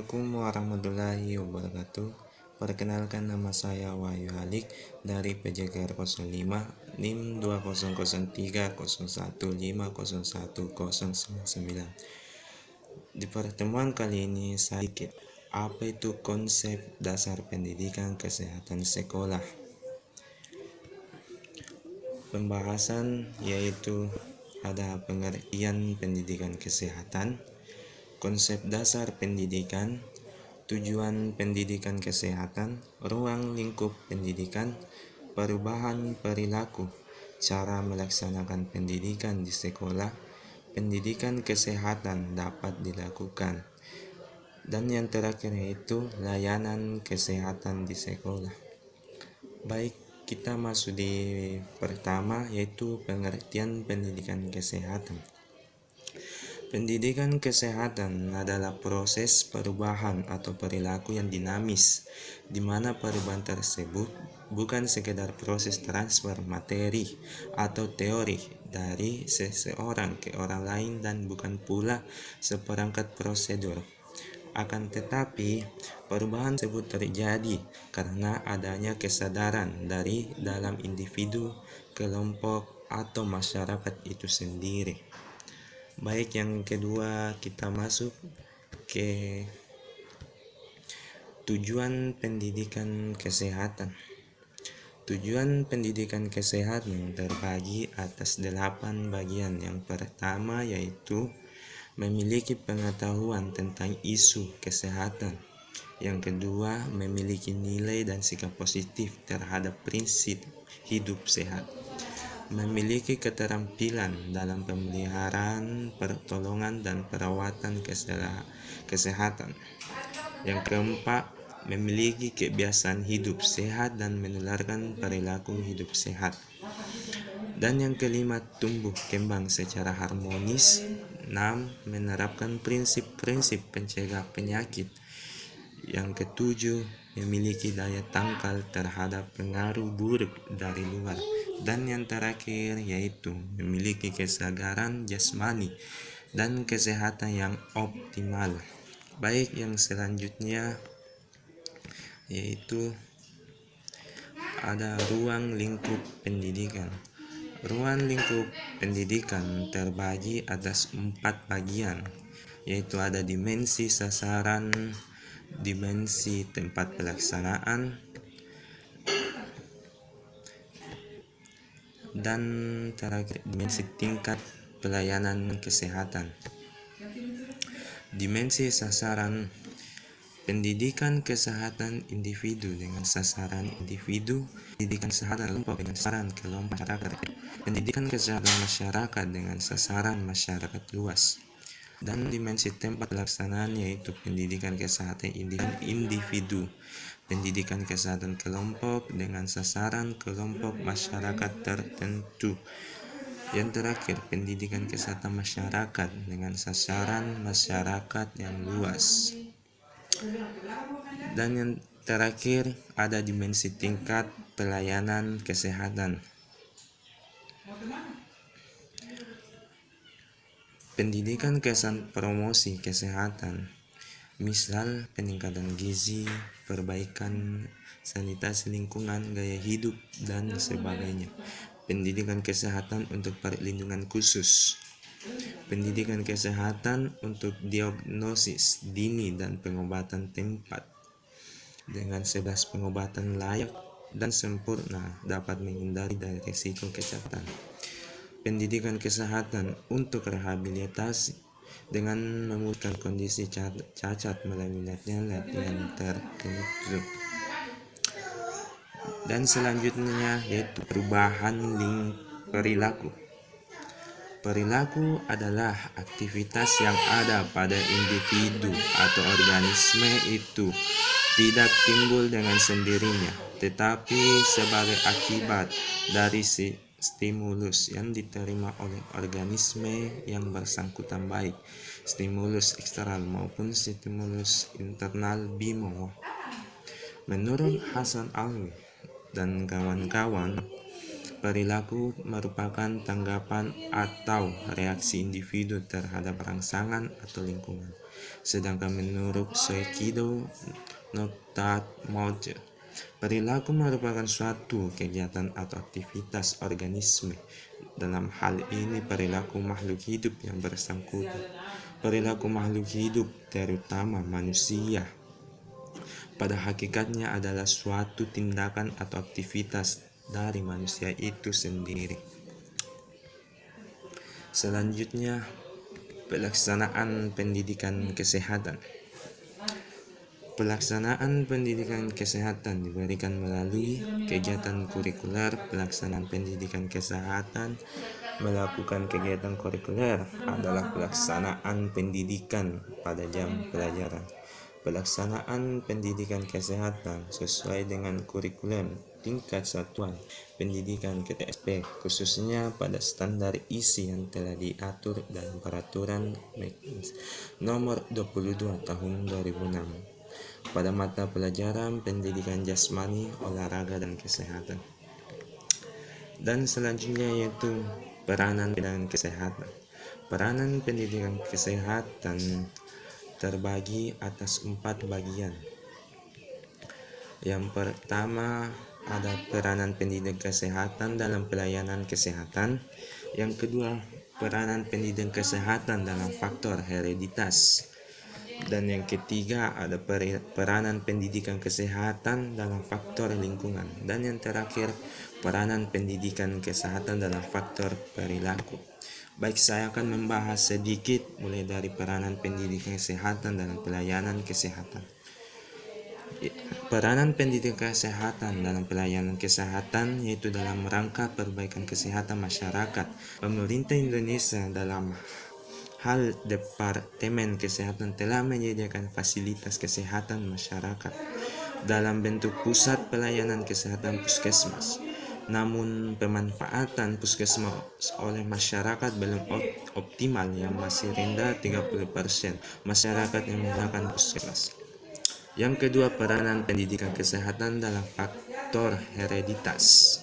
Assalamualaikum warahmatullahi wabarakatuh. Perkenalkan, nama saya Wahyu Halik dari PJKR 05 NIM 200301501099. Di pertemuan kali ini saya apa itu konsep dasar pendidikan kesehatan sekolah. Pembahasan yaitu ada pengertian pendidikan kesehatan, konsep dasar pendidikan, tujuan pendidikan kesehatan, ruang lingkup pendidikan, perubahan perilaku, cara melaksanakan pendidikan di sekolah, pendidikan kesehatan dapat dilakukan, dan yang terakhir yaitu layanan kesehatan di sekolah. Baik, kita masuk di pertama yaitu pengertian pendidikan kesehatan. Pendidikan kesehatan adalah proses perubahan atau perilaku yang dinamis, di mana perubahan tersebut bukan sekedar proses transfer materi atau teori dari seseorang ke orang lain dan bukan pula seperangkat prosedur. Akan tetapi, perubahan tersebut terjadi karena adanya kesadaran dari dalam individu, kelompok, atau masyarakat itu sendiri. Baik, yang kedua kita masuk ke tujuan pendidikan kesehatan. Tujuan pendidikan kesehatan terbagi atas 8 bagian. Yang pertama yaitu memiliki pengetahuan tentang isu kesehatan. Yang kedua, memiliki nilai dan sikap positif terhadap prinsip hidup sehat. Memiliki keterampilan dalam pemeliharaan, pertolongan, dan perawatan kesehatan. Yang keempat, memiliki kebiasaan hidup sehat dan menularkan perilaku hidup sehat. Dan yang kelima, tumbuh kembang secara harmonis. 6. Menerapkan prinsip-prinsip pencegah penyakit. Yang ketujuh, memiliki daya tangkal terhadap pengaruh buruk dari luar. Dan yang terakhir yaitu memiliki kesadaran jasmani dan kesehatan yang optimal. Baik, yang selanjutnya yaitu ada ruang lingkup pendidikan. Ruang lingkup pendidikan terbagi atas 4 bagian, yaitu ada dimensi sasaran, dimensi tempat pelaksanaan, dan terakhir dimensi tingkat pelayanan kesehatan. Dimensi sasaran: pendidikan kesehatan individu dengan sasaran individu, pendidikan kesehatan kelompok dengan sasaran kelompok masyarakat, pendidikan kesehatan masyarakat dengan sasaran masyarakat luas. Dan dimensi tempat pelaksanaan yaitu pendidikan kesehatan individu, pendidikan kesehatan kelompok dengan sasaran kelompok masyarakat tertentu. Yang terakhir, pendidikan kesehatan masyarakat dengan sasaran masyarakat yang luas. Dan yang terakhir ada dimensi tingkat pelayanan kesehatan. Pendidikan kesehatan promosi kesehatan, misal peningkatan gizi, perbaikan sanitasi lingkungan, gaya hidup, dan sebagainya. Pendidikan kesehatan untuk perlindungan khusus, pendidikan kesehatan untuk diagnosis dini dan pengobatan tempat dengan 11 pengobatan layak dan sempurna dapat menghindari dari risiko kecacatan. Pendidikan kesehatan untuk rehabilitasi dengan memulihkan kondisi cacat melalui latihan tertentu. Dan selanjutnya yaitu perubahan perilaku. Perilaku adalah aktivitas yang ada pada individu atau organisme itu tidak timbul dengan sendirinya, tetapi sebagai akibat dari stimulus yang diterima oleh organisme yang bersangkutan, baik stimulus eksternal maupun stimulus internal BIMO. Menurut Hasan Alwi dan kawan-kawan, perilaku merupakan tanggapan atau reaksi individu terhadap rangsangan atau lingkungan. Sedangkan menurut Soikido no Tatmojo, perilaku merupakan suatu kegiatan atau aktivitas organisme. Dalam hal ini perilaku makhluk hidup yang bersangkutan. Perilaku makhluk hidup, terutama manusia, pada hakikatnya adalah suatu tindakan atau aktivitas dari manusia itu sendiri. Selanjutnya, pelaksanaan pendidikan kesehatan. Pelaksanaan pendidikan kesehatan diberikan melalui kegiatan kurikuler. Pelaksanaan pendidikan kesehatan melakukan kegiatan kurikuler adalah pelaksanaan pendidikan pada jam pelajaran. Pelaksanaan pendidikan kesehatan sesuai dengan kurikulum tingkat satuan pendidikan KTSP, khususnya pada standar isi yang telah diatur dalam Peraturan Meknis Nomor 22 Tahun 2006 pada mata pelajaran pendidikan jasmani, olahraga, dan kesehatan. Dan selanjutnya yaitu peranan pendidikan kesehatan. Peranan pendidikan kesehatan terbagi atas 4 bagian. Yang pertama ada peranan pendidikan kesehatan dalam pelayanan kesehatan. Yang kedua, peranan pendidikan kesehatan dalam faktor hereditas. Dan yang ketiga ada peranan pendidikan kesehatan dalam faktor lingkungan. Dan yang terakhir, peranan pendidikan kesehatan dalam faktor perilaku. Baik, saya akan membahas sedikit mulai dari peranan pendidikan kesehatan dalam pelayanan kesehatan. Peranan pendidikan kesehatan dalam pelayanan kesehatan yaitu dalam rangka perbaikan kesehatan masyarakat. Pemerintah Indonesia dalam hal Departemen Kesehatan telah menyediakan fasilitas kesehatan masyarakat dalam bentuk pusat pelayanan kesehatan puskesmas. Namun pemanfaatan puskesmas oleh masyarakat belum optimal, yang masih rendah 30% masyarakat yang menggunakan puskesmas. Yang kedua, peranan pendidikan kesehatan dalam faktor hereditas.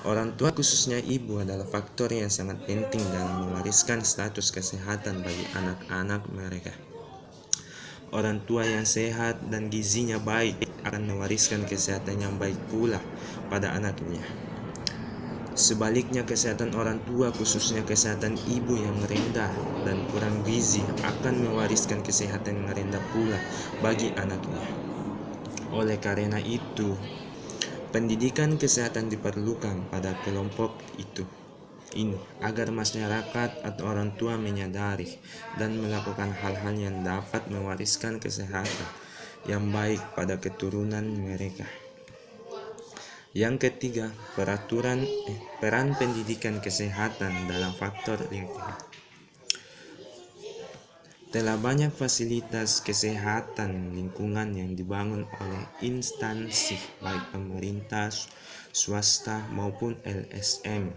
Orang tua, khususnya ibu, adalah faktor yang sangat penting dalam mewariskan status kesehatan bagi anak-anak mereka. Orang tua yang sehat dan gizinya baik akan mewariskan kesehatan yang baik pula pada anaknya. Sebaliknya, kesehatan orang tua, khususnya kesehatan ibu yang rendah dan kurang gizi, akan mewariskan kesehatan yang rendah pula bagi anaknya. Oleh karena itu, pendidikan kesehatan diperlukan pada kelompok ini agar masyarakat atau orang tua menyadari dan melakukan hal-hal yang dapat mewariskan kesehatan yang baik pada keturunan mereka. Yang ketiga, peran pendidikan kesehatan dalam faktor lingkungan. Telah banyak fasilitas kesehatan lingkungan yang dibangun oleh instansi baik pemerintah, swasta maupun LSM.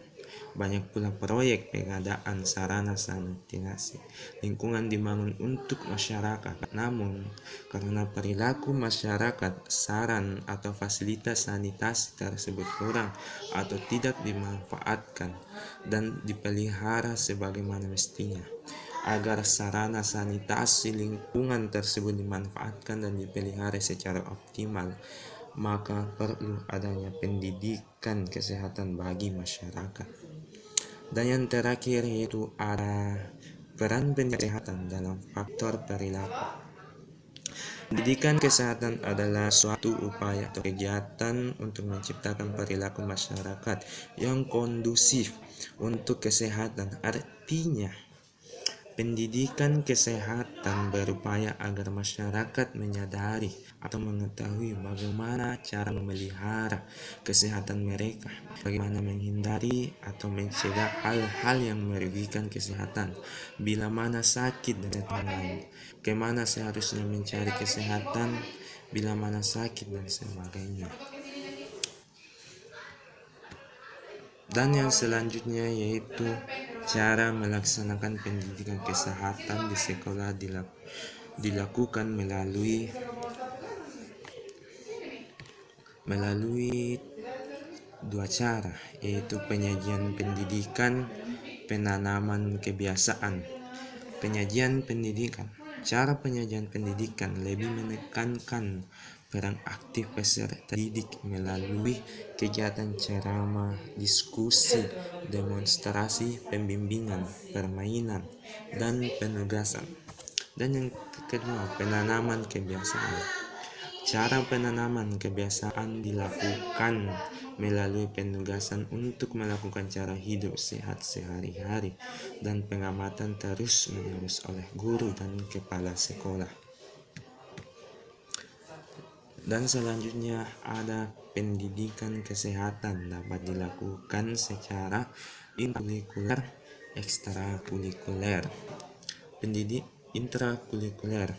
Banyak pula proyek pengadaan sarana sanitasi lingkungan dibangun untuk masyarakat. Namun, karena perilaku masyarakat, saran atau fasilitas sanitasi tersebut kurang atau tidak dimanfaatkan dan dipelihara sebagaimana mestinya. Agar sarana sanitasi lingkungan tersebut dimanfaatkan dan dipelihara secara optimal, maka perlu adanya pendidikan kesehatan bagi masyarakat. Dan yang terakhir yaitu ada peran pendidikan kesehatan dalam faktor perilaku. Pendidikan kesehatan adalah suatu upaya atau kegiatan untuk menciptakan perilaku masyarakat yang kondusif untuk kesehatan. Artinya, pendidikan kesehatan berupaya agar masyarakat menyadari atau mengetahui bagaimana cara memelihara kesehatan mereka, bagaimana menghindari atau mencegah hal-hal yang merugikan kesehatan, bila mana sakit dan lain, kemana seharusnya mencari kesehatan bila mana sakit dan sebagainya. Dan yang selanjutnya yaitu cara melaksanakan pendidikan kesehatan di sekolah dilakukan melalui dua cara, yaitu penyajian pendidikan, penanaman kebiasaan. Penyajian pendidikan Cara penyajian pendidikan lebih menekankan peran aktif peserta didik melalui kegiatan ceramah, diskusi, demonstrasi, pembimbingan, permainan, dan penugasan. Dan yang kedua, penanaman kebiasaan. Cara penanaman kebiasaan dilakukan melalui penugasan untuk melakukan cara hidup sehat sehari-hari dan pengamatan terus-menerus oleh guru dan kepala sekolah. Dan selanjutnya ada pendidikan kesehatan dapat dilakukan secara intrakurikuler, ekstrakurikuler. Intrakurikuler.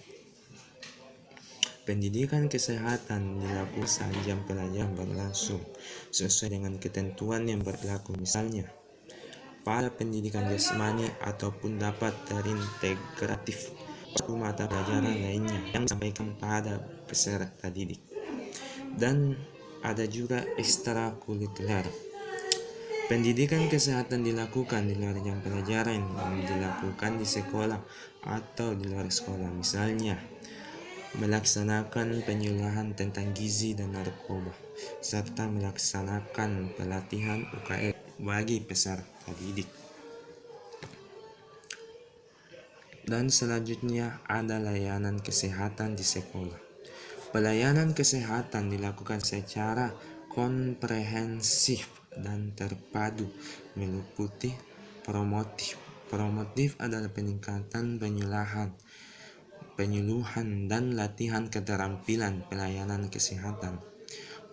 Pendidikan kesehatan dilakukan saat jam pelajaran berlangsung sesuai dengan ketentuan yang berlaku, misalnya pada pendidikan jasmani ataupun dapat terintegratif pada mata pelajaran lainnya yang disampaikan pada peserta didik. Dan ada juga ekstrakurikuler. Pendidikan kesehatan dilakukan di luar jam pelajaran yang dilakukan di sekolah atau di luar sekolah, misalnya melaksanakan penyuluhan tentang gizi dan narkoba, serta melaksanakan pelatihan UKM bagi peserta didik. Dan selanjutnya ada layanan kesehatan di sekolah. Pelayanan kesehatan dilakukan secara komprehensif dan terpadu, meliputi promotif. Promotif adalah peningkatan penyuluhan dan latihan keterampilan pelayanan kesehatan.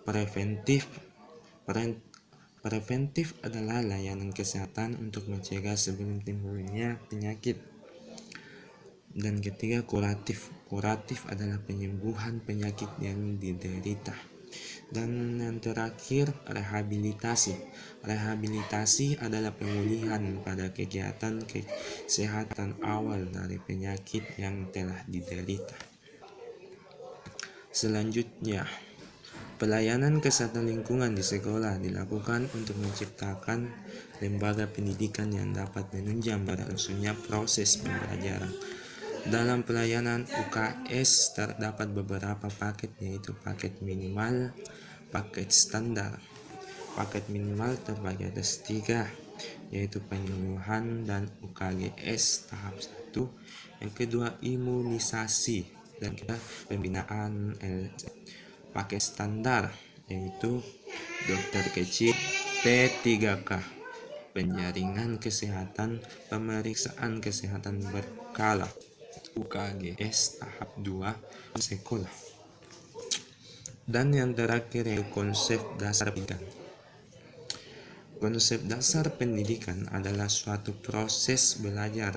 Preventif adalah layanan kesehatan untuk mencegah sebelum timbulnya penyakit. Dan ketiga, kuratif adalah penyembuhan penyakit yang diderita. Dan yang terakhir, rehabilitasi adalah pemulihan pada kegiatan kesehatan awal dari penyakit yang telah diderita. Selanjutnya, pelayanan kesehatan lingkungan di sekolah dilakukan untuk menciptakan lembaga pendidikan yang dapat menunjang berlangsungnya proses pembelajaran. Dalam pelayanan UKS terdapat beberapa paket, yaitu paket minimal, paket standar. Paket minimal terbagi atas 3, yaitu penyuluhan dan UKGS tahap 1. Yang kedua, imunisasi dan ketiga, pembinaan LC. Paket standar yaitu dokter kecil, P3K, penjaringan kesehatan, pemeriksaan kesehatan berkala, UKGS tahap 2 sekolah. Dan yang terakhir yaitu konsep dasar pendidikan. Konsep dasar pendidikan adalah suatu proses belajar.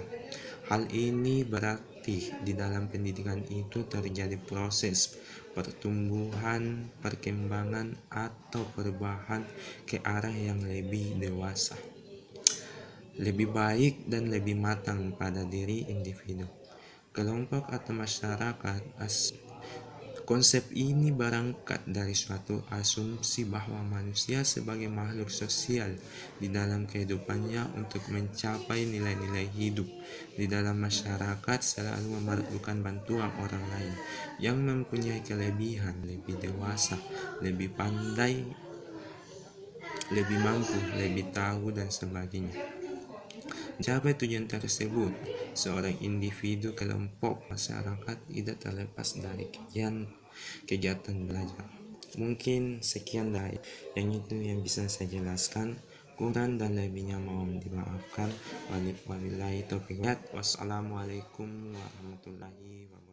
Hal ini berarti di dalam pendidikan itu terjadi proses pertumbuhan, perkembangan, atau perubahan ke arah yang lebih dewasa, lebih baik, dan lebih matang pada diri individu, kelompok atau masyarakat. Konsep ini berangkat dari suatu asumsi bahwa manusia sebagai makhluk sosial di dalam kehidupannya untuk mencapai nilai-nilai hidup di dalam masyarakat selalu memerlukan bantuan orang lain yang mempunyai kelebihan, lebih dewasa, lebih pandai, lebih mampu, lebih tahu, dan sebagainya. Mencapai tujuan tersebut, seorang individu, kelompok, masyarakat tidak terlepas dari kegiatan belajar. Mungkin sekian dari yang bisa saya jelaskan. Kurang dan lebihnya mohon dimaafkan. Wabillahi taufiq. Wassalamualaikum warahmatullahi wabarakatuh.